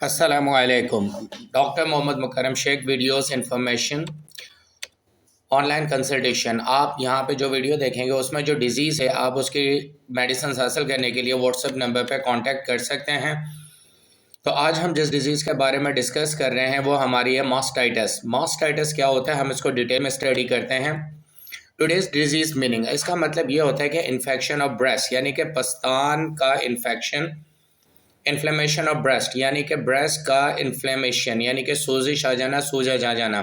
अस्सलामुअलैकुम। Doctor Mohammad Mukarram Shaikh, videos information online consultation. आप यहाँ पे जो वीडियो देखेंगे उसमें जो डिज़ीज़ है आप उसकी मेडिसिन हासिल करने के लिए व्हाट्सएप नंबर पे कांटेक्ट कर सकते हैं। तो आज हम जिस डिज़ीज़ के बारे में डिस्कस कर रहे हैं वो हमारी है मास्टाइटिस। मास्टाइटिस क्या होता है, हम इसको डिटेल में स्टडी करते हैं। टुडेज डिजीज़ मीनिंग, इसका मतलब ये होता है कि इन्फेक्शन ऑफ ब्रेस्ट यानी कि पस्तान का इन्फेक्शन, इन्फ्लेमेशन ऑफ ब्रेस्ट यानी कि ब्रेस्ट का इन्फ्लेमेशन यानी कि सूजिश आ जाना, सूजा जा जाना।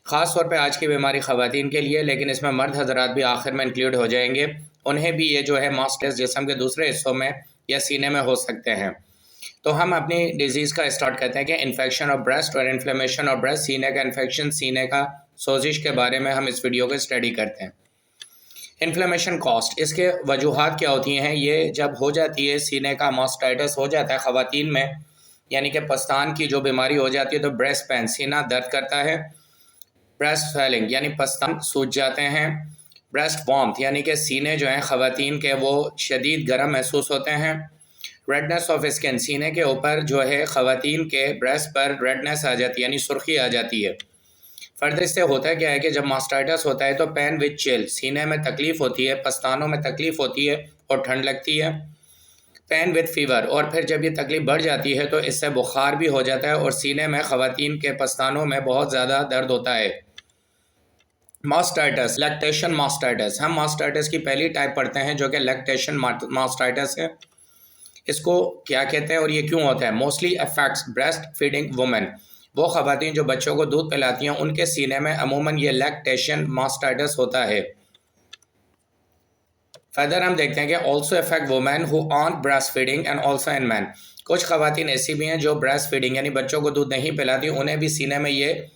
ख़ास तौर पे आज की बीमारी ख़वातीन के लिए, लेकिन इसमें मर्द हजरात भी आखिर में इंक्लूड हो जाएंगे। उन्हें भी ये जो है मास्टाइटिस जिस्म के दूसरे हिस्सों में या सीने में हो सकते हैं। तो हम अपनी डिजीज़ का स्टार्ट करते हैं कि इन्फेक्शन ऑफ ब्रेस्ट और इन्फ्लेमेशन ऑफ ब्रेस्ट, सीने का इन्फेक्शन, सीने का सोजिश के बारे में हम इस वीडियो को स्टडी करते हैं। इन्फ्लेमेशन कॉस्ट, इसके वजूहात क्या होती हैं। ये जब हो जाती है, सीने का मास्टाइटिस हो जाता है ख़वातीन में, यानी कि पस्तान की जो बीमारी हो जाती है, तो ब्रेस्ट पेन, सीना दर्द करता है। ब्रेस्ट स्वेलिंग यानी पस्तान सूज जाते हैं। ब्रेस्ट वार्मथ यानी कि सीने जो हैं ख़वातीन के वो शदीद गर्म महसूस होते हैं। रेडनेस ऑफ स्किन, सीने के ऊपर जो है ख़वातीन के ब्रेस्ट पर रेडनेस आ जाती है यानी सुर्खी आ जाती है। फर्दर इससे होता है क्या है कि जब मास्टाइटिस होता है तो पेन विद चिल, सीने में तकलीफ़ होती है, पस्तानों में तकलीफ़ होती है और ठंड लगती है। पेन विद फीवर, और फिर जब ये तकलीफ़ बढ़ जाती है तो इससे बुखार भी हो जाता है और सीने में ख़वातीन के पस्तानों में बहुत ज़्यादा दर्द होता है। मास्टाइटिस, लैक्टेशन मास्टाइटिस, हम मास्टाइटिस की पहली टाइप पढ़ते हैं जो कि लैक्टेशन मास्टाइटिस है। इसको क्या कहते हैं और ये क्यों होता है। Mostly affects breast feeding women, वो ख़वातीन जो बच्चों को दूध पिलाती हैं उनके सीने में अमूमन ये लैक्टेशन मास्टाइटिस होता है। फर्दर हम देखते हैं कि also affect women who on breast feeding and also in man, कुछ ख़वातीन ऐसी भी हैं जो ब्रेस्ट फीडिंग यानी बच्चों को दूध नहीं पिलाती, उन्हें भी सीने में ये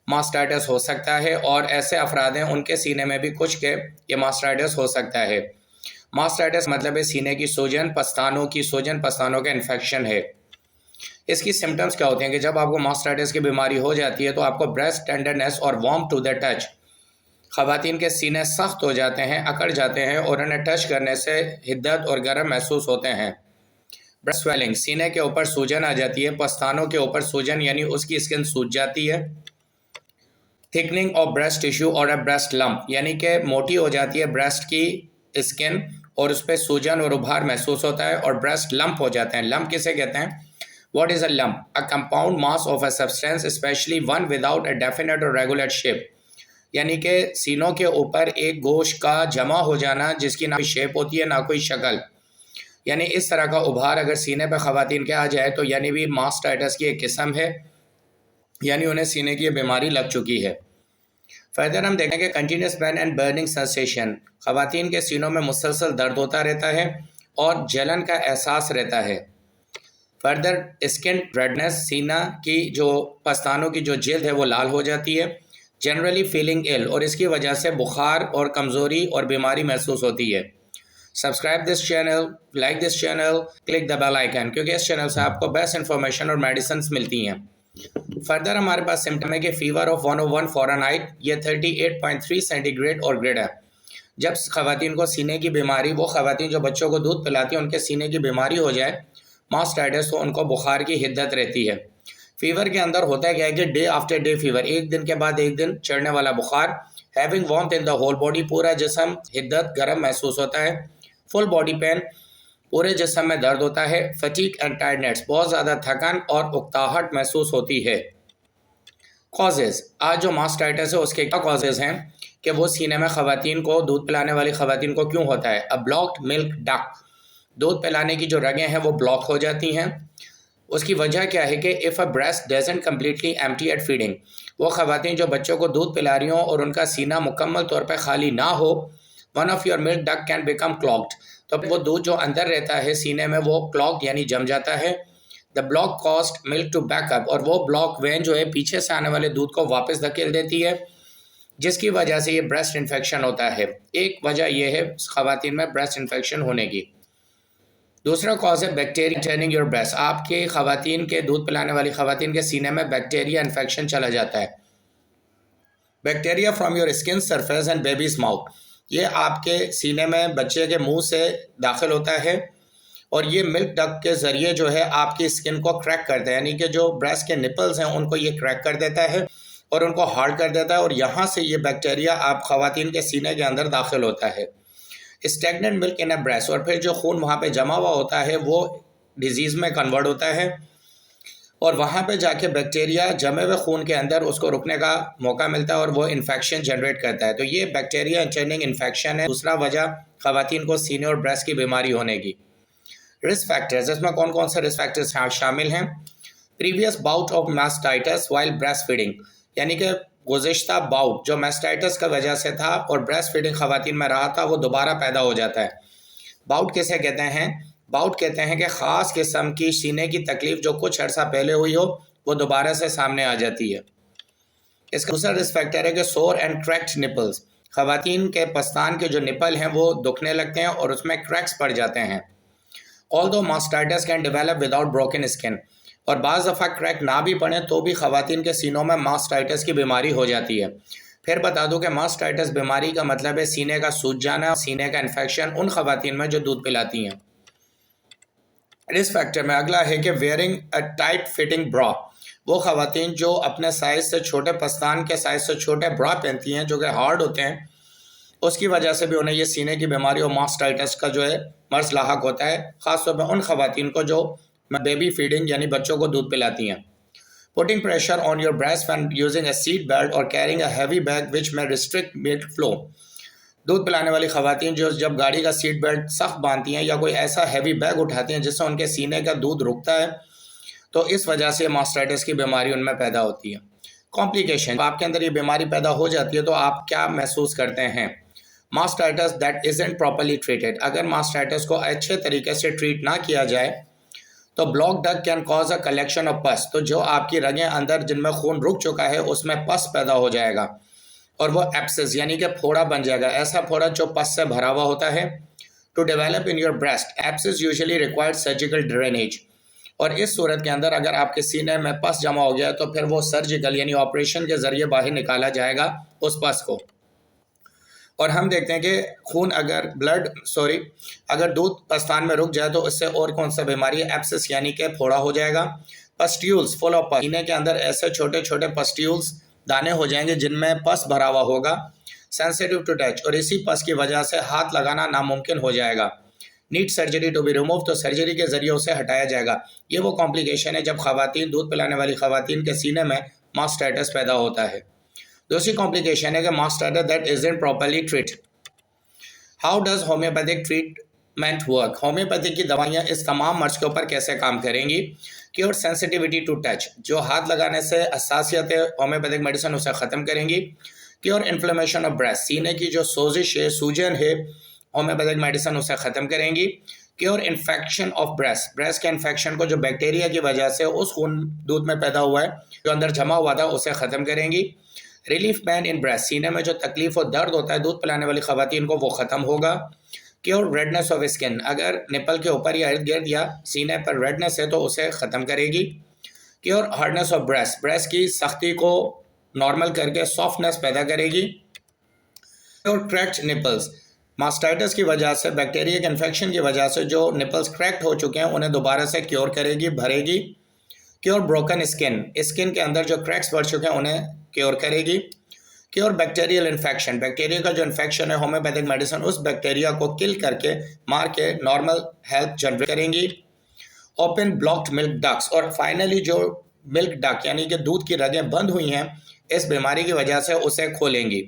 मास्टाइटिस हो सकता है। और ऐसे अफराद हैं उनके सीने में भी कुछ के ये मास्टाइटिस हो सकता है। मास्टाइटिस मतलब है सीने की सूजन, पस्तानों की सूजन, पस्तानों का इन्फेक्शन है। इसकी सिम्टम्स क्या होते हैं कि जब आपको मास्टाइटिस की बीमारी हो जाती है तो आपको ब्रेस्ट टेंडरनेस और वार्म टू द टच, ख़वातीन के सीने सख्त हो जाते हैं, अकड़ जाते हैं और उन्हें टच करने से हिद्दत और गर्म महसूस होते हैं। ब्रेस्ट स्वेलिंग, सीने के ऊपर सूजन आ जाती है, पस्तानों के ऊपर सूजन यानी उसकी स्किन सूज जाती है। थिकनिंग ऑफ ब्रेस्ट टिश्यू और अ ब्रेस्ट लंप, यानी कि मोटी हो जाती है ब्रेस्ट की स्किन और उस पर सूजन और उभार महसूस होता है। और ब्रेस्ट लंप हो जाते हैं। लंप किसे कहते हैं? What is a lump? A compound mass of a substance, especially one without a definite or regular shape. यानी कि सीनों के ऊपर एक गोश्त का जमा हो जाना जिसकी ना कोई शेप होती है ना कोई शक्ल, यानी इस तरह का उभार अगर सीने पर ख़वातीन के आ जाए तो यानी भी मास्टाइटिस की एक किस्म है, यानी उन्हें सीने की बीमारी लग चुकी है। फर्दर हम देखेंगे continuous pain and burning sensation, ख़वातीन के सीनों में मुसलसल दर्द होता रहता है और जलन का एहसास रहता है। फर्दर स्किन रेडनेस, सीना की जो पस्तानों की जो जिल्द है वो लाल हो जाती है। जनरली फीलिंग इल, और इसकी वजह से बुखार और कमज़ोरी और बीमारी महसूस होती है। Subscribe this channel, like this channel, click the bell icon, क्योंकि इस चैनल से आपको बेस्ट इन्फॉर्मेशन और मेडिसिन मिलती हैं। फर्दर हमारे पास सिम्टम है कि फ़ीवर ऑफ 101 फ़ारेनहाइट, ये 38.3 सेंटीग्रेड और ग्रेड है। जब ख़वातीन को सीने की बीमारी, वो ख़वातीन जो बच्चों को दूध पिलाती हैं उनके सीने की बीमारी हो जाए मास्टाइटिस, तो उनको बुखार की हिद्दत रहती है। फीवर के अंदर होता है क्या है कि डे आफ्टर डे फीवर, एक दिन के बाद एक दिन चढ़ने वाला बुखार। Having warmth in the whole body, पूरा जिस्म हिद्दत गर्म महसूस होता है। फुल बॉडी पेन, पूरे जिस्म में दर्द होता है। फटीग एंड टायर्डनेस, बहुत ज़्यादा थकन और उकताहट महसूस होती है। कॉजेज़, आज जो मास्टाइटिस है उसके क्या कॉजेज़ हैं कि वो सीने में ख़वातीन को, दूध पिलाने वाली ख़वातीन को क्यों होता है। अ ब्लॉक्ड मिल्क डक्ट, दूध पिलाने की जो रगें हैं वो ब्लॉक हो जाती हैं। उसकी वजह क्या है कि if a breast doesn't completely empty at feeding, वो ख़वातीन जो बच्चों को दूध पिला रही हों और उनका सीना मुकम्मल तौर पर खाली ना हो, one of your milk duct can become clogged, तो वो दूध जो अंदर रहता है सीने में वो क्लॉग यानी जम जाता है। The block cost milk to back up, और वो ब्लॉक वेन जो है पीछे से आने वाले दूध को वापस धकेल देती है, जिसकी वजह से ये ब्रेस्ट इन्फेक्शन होता है। एक वजह यह है ख़वातीन में ब्रेस्ट इन्फेक्शन होने की। दूसरा कॉज है बैक्टीरिया टर्निंग योर ब्रेस्ट, आपके ख़वातीन के, दूध पिलाने वाली ख़वातीन के सीने में बैक्टीरिया इन्फेक्शन चला जाता है। Bacteria from your skin surface and babies mouth, ये आपके सीने में बच्चे के मुंह से दाखिल होता है और ये मिल्क डक्ट के ज़रिए जो है आपकी स्किन को क्रैक करता है, यानी कि जो ब्रेस्ट के निपल्स हैं उनको ये क्रैक कर देता है और उनको हार्ड कर देता है, और यहाँ से ये बैक्टीरिया आप ख़वातीन के सीने के अंदर दाखिल होता है। Stagnant milk in a breast, और फिर जो खून वहाँ पे जमा हुआ होता है वो डिजीज़ में कन्वर्ट होता है, और वहाँ पे जाके बैक्टीरिया जमे हुए खून के अंदर उसको रुकने का मौका मिलता है और वो इन्फेक्शन जनरेट करता है। तो ये बैक्टीरिया इंटरनिंग इन्फेक्शन है, दूसरा वजह ख़वातीन को सीने और ब्रेस्ट की बीमारी होने की। रिस्क फैक्टर्स, इसमें कौन कौन से रिस्क फैक्टर्स शामिल हैं? Previous bout of mastitis while breast feeding, यानी कि गुज़िश्ता बाउट जो मास्टाइटिस की वजह से था और ब्रेस्ट फीडिंग ख़वातीन में रहा था वो दोबारा पैदा हो जाता है। बाउट किसे कहते हैं? बाउट कहते हैं कि ख़ास किस्म की सीने की तकलीफ़ जो कुछ अर्सा पहले हुई हो वो दोबारा से सामने आ जाती है। इसका दूसरा रिस्क फैक्टर है कि सोर एंड क्रैक्ड निपल्स, ख़वातीन के पस्तान के जो निपल हैं वो दुखने लगते हैं और उसमें क्रैक्स पड़ जाते हैं। Although mastitis can develop without broken skin, और बाज़ दफ़ा क्रैक ना भी पड़े तो भी ख़वातीन के सीनों में मास्टाइटिस की बीमारी हो जाती है। फिर बता दूं कि मास्टाइटिस बीमारी का मतलब है सीने का सूज जाना, सीने का इन्फेक्शन उन ख़वातीन में जो दूध पिलाती हैं। रिस्क फैक्टर में अगला है कि वेयरिंग अ टाइट फिटिंग ब्रा, वो ख़वातीन जो अपने साइज़ से छोटे पस्तान के साइज़ से छोटे ब्रा पहनती हैं जो कि हार्ड होते हैं, उसकी वजह से भी उन्हें ये सीने की बीमारी और मास्टाइटिस का जो है मर्ज लाहक होता है, ख़ासतौर पर उन ख़वातीन को जो बेबी फीडिंग यानी बच्चों को दूध पिलाती हैं। Putting pressure on your breast when using a seat belt और carrying a heavy bag which में रिस्ट्रिक्ट मिल्क फ्लो, दूध पिलाने वाली ख़वातीन जो जब गाड़ी का सीट बेल्ट सख्त बांधती हैं या कोई ऐसा हैवी बैग उठाती हैं जिससे उनके सीने का दूध रुकता है, तो इस वजह से मास्टाइटिस की बीमारी उनमें पैदा होती है। कॉम्प्लिकेशन, आपके अंदर ये बीमारी पैदा हो जाती है तो आप क्या महसूस करते हैं? Mastitis that isn't properly treated, अगर मास्टाइटिस को अच्छे तरीके से ट्रीट ना किया जाए तो block duct can cause a collection of पस, तो जो आपकी रगें अंदर जिनमें खून रुक चुका है उसमें पस पैदा हो जाएगा और वो एप्सिस यानी कि फोड़ा बन जाएगा, ऐसा फोड़ा जो पस से भरा हुआ होता है। To develop in your breast abscess usually required surgical drainage, और इस सूरत के अंदर अगर आपके सीने में पस जमा हो गया तो फिर वो सर्जिकल यानी ऑपरेशन के ज़रिए बाहर निकाला जाएगा उस पस को। और हम देखते हैं कि खून अगर दूध पस्तान में रुक जाए तो इससे और कौन सा बीमारी है? एप्सिस यानी कि फोड़ा हो जाएगा। पस्ट्यूल्स फुल ऑफ पस, सीने के अंदर ऐसे छोटे छोटे पस्ट्यूल्स दाने हो जाएंगे जिनमें पस भरा हुआ होगा। सेंसिटिव टू टच, और इसी पस की वजह से हाथ लगाना नामुमकिन हो जाएगा। Need surgery to be remove, तो सर्जरी के जरिए उसे हटाया जाएगा। ये वो कॉम्प्लिकेशन है जब ख़वातीन दूध पिलाने वाली ख़वातीन के सीने में मास्टाइटिस पैदा होता है। दूसरी कॉम्प्लिकेशन है कि mastitis that isn't properly treat. How does homeopathic treatment work, homeopathy की दवाइयाँ इस तमाम मर्ज के ऊपर कैसे काम करेंगी? क्योर सेंसिटिविटी टू टच, जो हाथ लगाने से हसासियत है होम्योपैथिक मेडिसिन उसे ख़त्म करेंगी। क्योर इन्फ्लेमेशन ऑफ ब्रेस्ट, सीने की जो सोजिश है सूजन है होम्योपैथिक मेडिसिन उसे ख़त्म करेंगी। Cure infection of breast, breast के इन्फेक्शन को जो बैक्टीरिया की वजह से उस खून दूध में पैदा हुआ है जो अंदर जमा हुआ था उसे ख़त्म करेंगी। रिलीफ पेन इन ब्रेस्ट, सीने में जो तकलीफ और दर्द होता है दूध पिलाने वाली ख़वातीन को वो ख़त्म होगा। क्योर रेडनेस ऑफ स्किन, अगर निपल के ऊपर या इर्द गिर्द या सीने पर रेडनेस है तो उसे ख़त्म करेगी। Cure hardness of breast, breast की सख्ती को नॉर्मल करके सॉफ्टनेस पैदा करेगी। क्योर क्रैक्ड निपल्स, मास्टाइटिस की वजह से बैक्टीरिया के इन्फेक्शन की वजह से जो निपल्स क्रैक्ड हो चुके हैं उन्हें दोबारा से क्योर करेगी, भरेगी। क्योर ब्रोकन स्किन, स्किन के अंदर जो क्रैक्स पड़ चुके हैं उन्हें क्योर करेगी। क्योर बैक्टीरियल इन्फेक्शन, बैक्टीरिया का जो इन्फेक्शन है होम्योपैथिक मेडिसिन उस बैक्टीरिया को किल करके मार के नॉर्मल हेल्थ जनरेट करेंगी। ओपन ब्लॉक्ड मिल्क डक्ट्स, और फाइनली जो मिल्क डक्ट यानी कि दूध की रगें बंद हुई हैं इस बीमारी की वजह से उसे खोलेंगी।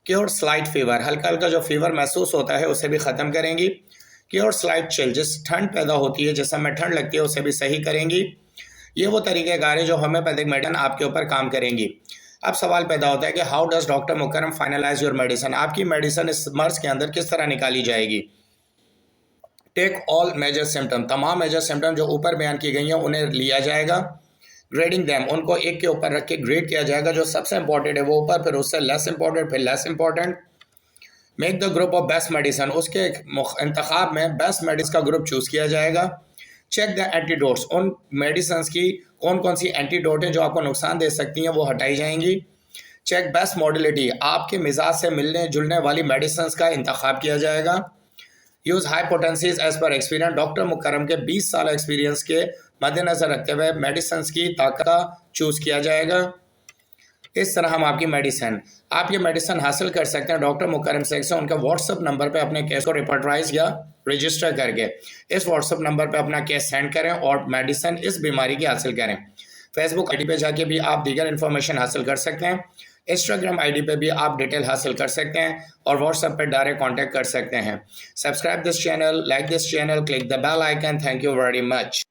क्योर स्लाइट फीवर, हल्का हल्का जो फीवर महसूस होता है उसे भी ख़त्म करेंगी। क्योर स्लाइट चिल, जिस ठंड पैदा होती है जिस समय ठंड लगती है उसे भी सही करेंगी। ये वो तरीक़ेकार है जो होम्योपैथिक मेडिसिन आपके ऊपर काम करेंगी। अब सवाल पैदा होता है कि how does doctor Mukarram finalise your medicine, आपकी मेडिसिन इस मर्ज के अंदर किस तरह निकाली जाएगी? टेक ऑल मेजर सिम्टम, तमाम मेजर सिम्टम जो ऊपर बयान की गई हैं उन्हें लिया जाएगा। ग्रेडिंग दैम, उनको एक के ऊपर रख के ग्रेड किया जाएगा, जो सबसे इंपॉर्टेंट है वो ऊपर, फिर उससे लेस इंपॉर्टेंट, फिर less important. Make the group of best medicine, उसके इंतखाब में बेस्ट मेडिसिन का ग्रुप चूज़ किया जाएगा। चेक द एंटीडोट्स, उन मेडिसिन की कौन कौन सी एंटीडोट हैं जो आपको नुकसान दे सकती हैं वो हटाई जाएंगी। चेक बेस्ट मॉडलिटी, आपके मिजाज से मिलने जुलने वाली मेडिसिन का इंतखाब किया जाएगा। Use high potencies as per experience. Doctor Mukarram के 20 साल एक्सपीरियंस के मद्देनज़र रखते हुए मेडिसिन की ताकत चूज़ किया जाएगा। इस तरह हम आपकी मेडिसिन, आप ये मेडिसिन हासिल कर सकते हैं डॉक्टर मुकर्रम से उनके व्हाट्सअप नंबर पे अपने केस को रिपोर्टराइज या रजिस्टर करके। इस व्हाट्सअप नंबर पे अपना केस सेंड करें और मेडिसिन इस बीमारी की हासिल करें। फेसबुक आईडी पे जाके भी आप दीगर इन्फॉर्मेशन हासिल कर सकते हैं। इंस्टाग्राम आईडी पे भी आप डिटेल हासिल कर सकते हैं और व्हाट्सएप पे डायरेक्ट कांटेक्ट कर सकते हैं। Subscribe this channel, like this channel, click the bell icon. Thank you very much.